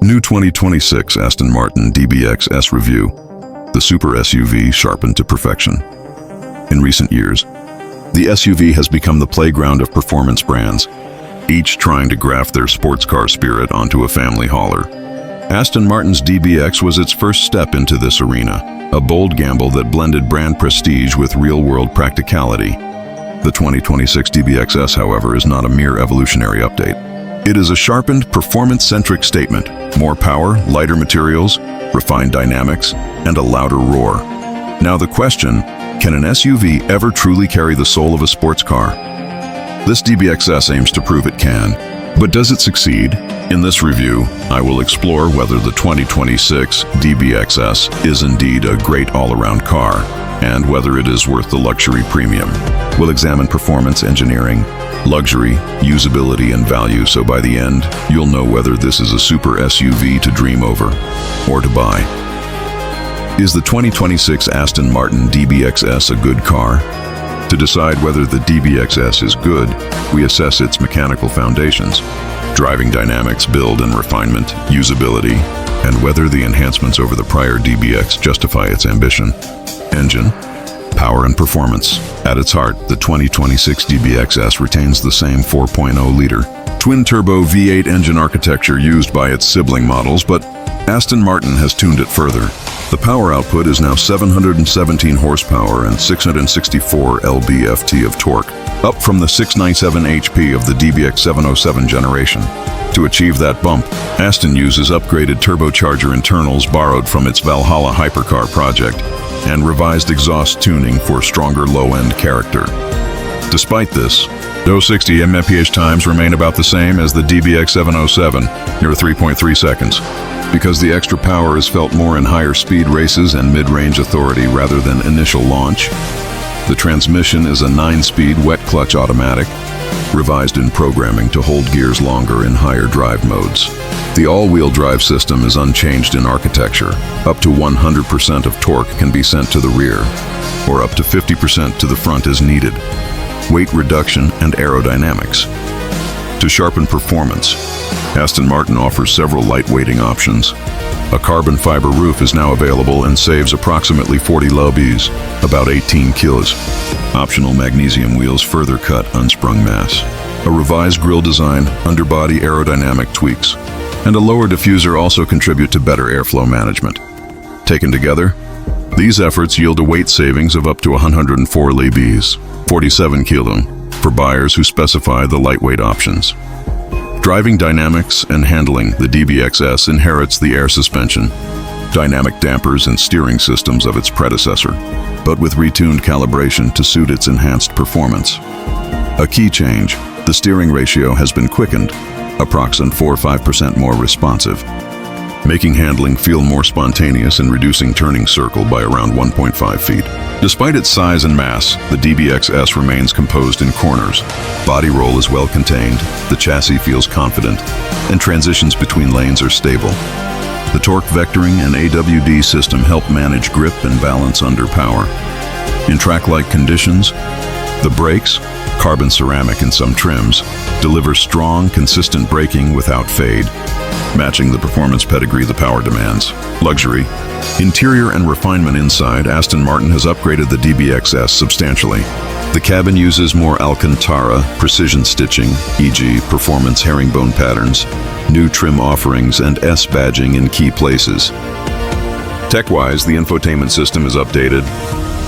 New 2026 Aston Martin DBX S review. The super SUV sharpened to perfection. In recent years, the SUV has become the playground of performance brands, each trying to graft their sports car spirit onto a family hauler. Aston Martin's DBX was its first step into this arena, a bold gamble that blended brand prestige with real-world practicality. The 2026 DBX S, however, is not a mere evolutionary update. It is a sharpened, performance-centric statement: more power, lighter materials, refined dynamics, and a louder roar. Now the question, can an SUV ever truly carry the soul of a sports car? This DBX S aims to prove it can, but does it succeed? In this review, I will explore whether the 2026 DBX S is indeed a great all-around car, and whether it is worth the luxury premium. We'll examine performance, engineering, luxury, usability, and value, so by the end, you'll know whether this is a super SUV to dream over or to buy. Is the 2026 Aston Martin DBX S a good car? To decide whether the DBX S is good, we assess its mechanical foundations, driving dynamics, build and refinement, usability, and whether the enhancements over the prior DBX justify its ambition. Engine, power and performance. At its heart, the 2026 DBX S retains the same 4.0-liter twin-turbo V8 engine architecture used by its sibling models, but Aston Martin has tuned it further. The power output is now 717 horsepower and 664 lb-ft of torque, up from the 697 HP of the DBX 707 generation. To achieve that bump, Aston uses upgraded turbocharger internals borrowed from its Valhalla hypercar project and revised exhaust tuning for stronger low-end character. Despite this, those 60 mph times remain about the same as the DBX 707, near 3.3 seconds, because the extra power is felt more in higher speed races and mid-range authority rather than initial launch. The transmission is a 9-speed wet clutch automatic, revised in programming to hold gears longer in higher drive modes. The all-wheel drive system is unchanged in architecture. Up to 100% of torque can be sent to the rear, or up to 50% to the front as needed. Weight reduction and aerodynamics. To sharpen performance, Aston Martin offers several lightweighting options. A carbon fiber roof is now available and saves approximately 40 lbs, about 18 kilos. Optional magnesium wheels further cut unsprung mass. A revised grille design, underbody aerodynamic tweaks, and a lower diffuser also contribute to better airflow management. Taken together, these efforts yield a weight savings of up to 104 lbs, 47 kilo, for buyers who specify the lightweight options. Driving dynamics and handling, the DBX S inherits the air suspension, dynamic dampers and steering systems of its predecessor, but with retuned calibration to suit its enhanced performance. A key change, the steering ratio has been quickened, approximately 4 or 5% more responsive, making handling feel more spontaneous and reducing turning circle by around 1.5 feet. Despite its size and mass, the DBX S remains composed in corners. Body roll is well contained, the chassis feels confident, and transitions between lanes are stable. The torque vectoring and AWD system help manage grip and balance under power. In track-like conditions, the brakes, carbon ceramic in some trims, deliver strong, consistent braking without fade, matching the performance pedigree the power demands. Luxury. Interior and refinement inside, Aston Martin has upgraded the DBX S substantially. The cabin uses more Alcantara precision stitching, e.g. performance herringbone patterns, new trim offerings, and S badging in key places. Tech-wise, the infotainment system is updated.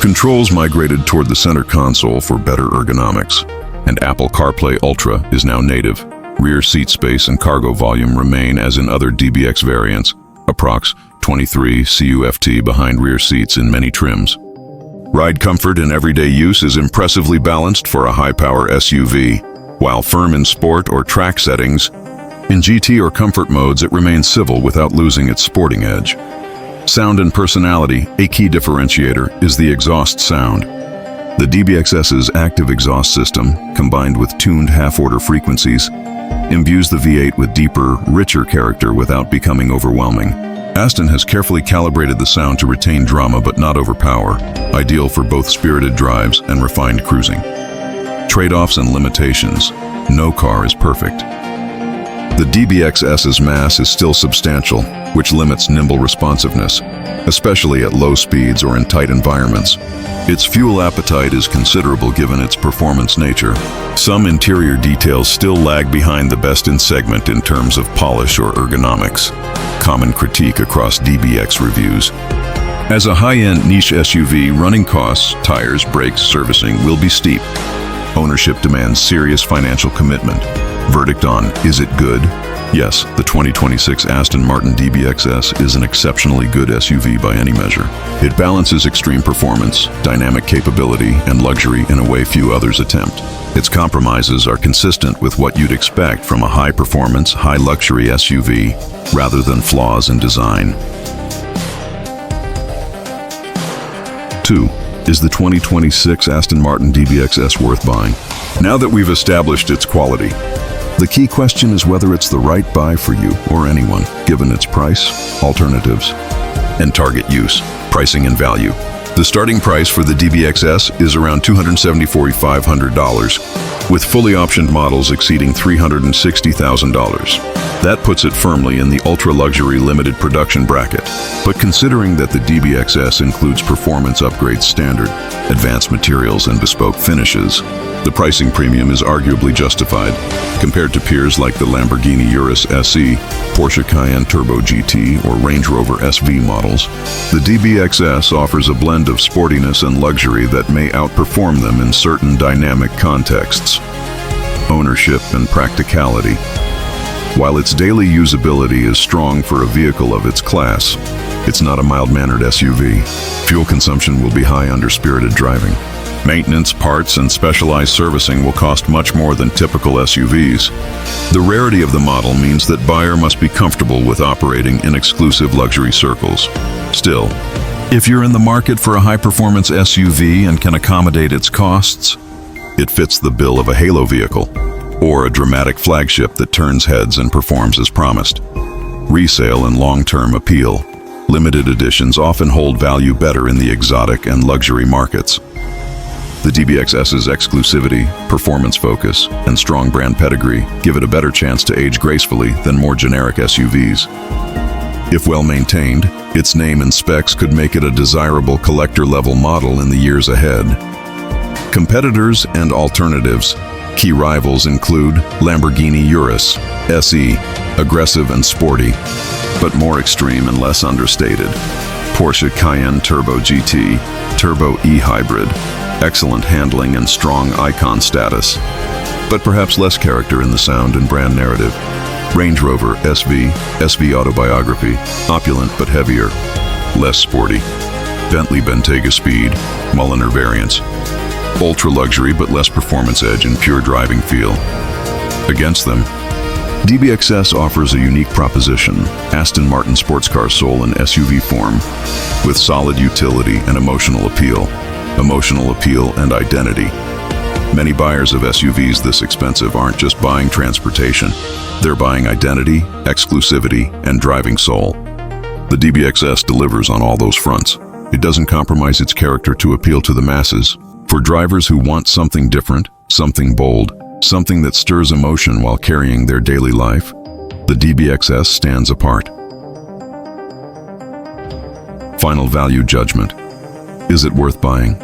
Controls migrated toward the center console for better ergonomics, and Apple CarPlay Ultra is now native. Rear seat space and cargo volume remain as in other DBX variants, approx. 23 CUFT behind rear seats in many trims. Ride comfort in everyday use is impressively balanced for a high-power SUV, while firm in sport or track settings. In GT or comfort modes, it remains civil without losing its sporting edge. Sound and personality, a key differentiator, is the exhaust sound. The DBXS's active exhaust system, combined with tuned half-order frequencies, imbues the V8 with deeper, richer character without becoming overwhelming. Aston has carefully calibrated the sound to retain drama but not overpower, ideal for both spirited drives and refined cruising. Trade-offs and limitations. No car is perfect. The DBX S's mass is still substantial, which limits nimble responsiveness, especially at low speeds or in tight environments. Its fuel appetite is considerable given its performance nature. Some interior details still lag behind the best in segment in terms of polish or ergonomics. Common critique across DBX reviews. As a high-end niche SUV, running costs, tires, brakes, servicing will be steep. Ownership demands serious financial commitment. Verdict on, is it good? Yes, the 2026 Aston Martin DBX S is an exceptionally good SUV by any measure. It balances extreme performance, dynamic capability, and luxury in a way few others attempt. Its compromises are consistent with what you'd expect from a high-performance, high-luxury SUV, rather than flaws in design. 2. Is the 2026 Aston Martin DBX S worth buying? Now that we've established its quality, the key question is whether it's the right buy for you or anyone, given its price, alternatives, and target use, pricing and value. The starting price for the DBX S is around $274,500, with fully optioned models exceeding $360,000. That puts it firmly in the ultra-luxury limited production bracket. But considering that the DBX S includes performance upgrades standard, advanced materials, and bespoke finishes, the pricing premium is arguably justified. Compared to peers like the Lamborghini Urus SE, Porsche Cayenne Turbo GT, or Range Rover SV models, the DBX S offers a blend of sportiness and luxury that may outperform them in certain dynamic contexts. Ownership and practicality. While its daily usability is strong for a vehicle of its class, it's not a mild-mannered SUV. Fuel consumption will be high under spirited driving. Maintenance, parts, and specialized servicing will cost much more than typical SUVs. The rarity of the model means that buyer must be comfortable with operating in exclusive luxury circles. Still, if you're in the market for a high-performance SUV and can accommodate its costs, it fits the bill of a halo vehicle, or a dramatic flagship that turns heads and performs as promised. Resale and long-term appeal. Limited editions often hold value better in the exotic and luxury markets. The DBX S's exclusivity, performance focus, and strong brand pedigree give it a better chance to age gracefully than more generic SUVs. If well maintained, its name and specs could make it a desirable collector-level model in the years ahead. Competitors and alternatives. Key rivals include Lamborghini Urus SE, aggressive and sporty, but more extreme and less understated. Porsche Cayenne Turbo GT, Turbo E-Hybrid, excellent handling and strong icon status, but perhaps less character in the sound and brand narrative. Range Rover SV autobiography, opulent but heavier, less sporty. Bentley Bentayga Speed, Mulliner variants, ultra luxury but less performance edge and pure driving feel. Against them, DBX S offers a unique proposition, Aston Martin sportscar soul in SUV form, with solid utility and emotional appeal and identity. Many buyers of SUVs this expensive aren't just buying transportation, they're buying identity, exclusivity, and driving soul. The DBX S delivers on all those fronts. It doesn't compromise its character to appeal to the masses. For drivers who want something different, something bold, something that stirs emotion while carrying their daily life, the DBX S stands apart. Final value judgment. Is it worth buying?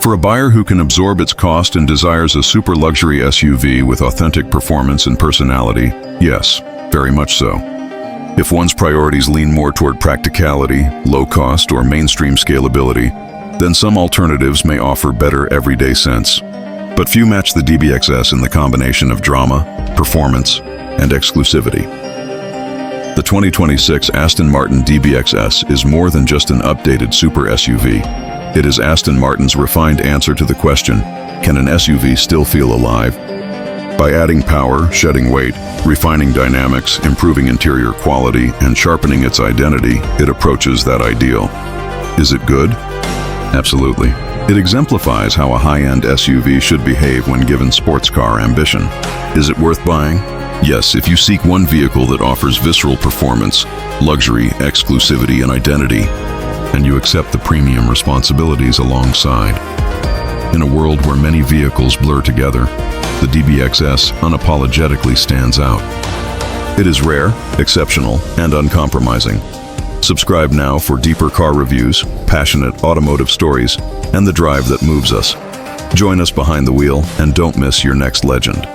For a buyer who can absorb its cost and desires a super luxury SUV with authentic performance and personality, yes, very much so. If one's priorities lean more toward practicality, low cost, or mainstream scalability, then some alternatives may offer better everyday sense. But few match the DBX S in the combination of drama, performance, and exclusivity. The 2026 Aston Martin DBX S is more than just an updated super SUV. It is Aston Martin's refined answer to the question, can an SUV still feel alive? By adding power, shedding weight, refining dynamics, improving interior quality, and sharpening its identity, it approaches that ideal. Is it good? Absolutely. It exemplifies how a high-end SUV should behave when given sports car ambition. Is it worth buying? Yes, if you seek one vehicle that offers visceral performance, luxury, exclusivity, and identity, and you accept the premium responsibilities alongside. In a world where many vehicles blur together, the DBX S unapologetically stands out. It is rare, exceptional, and uncompromising. Subscribe now for deeper car reviews, passionate automotive stories, and the drive that moves us. Join us behind the wheel and don't miss your next legend.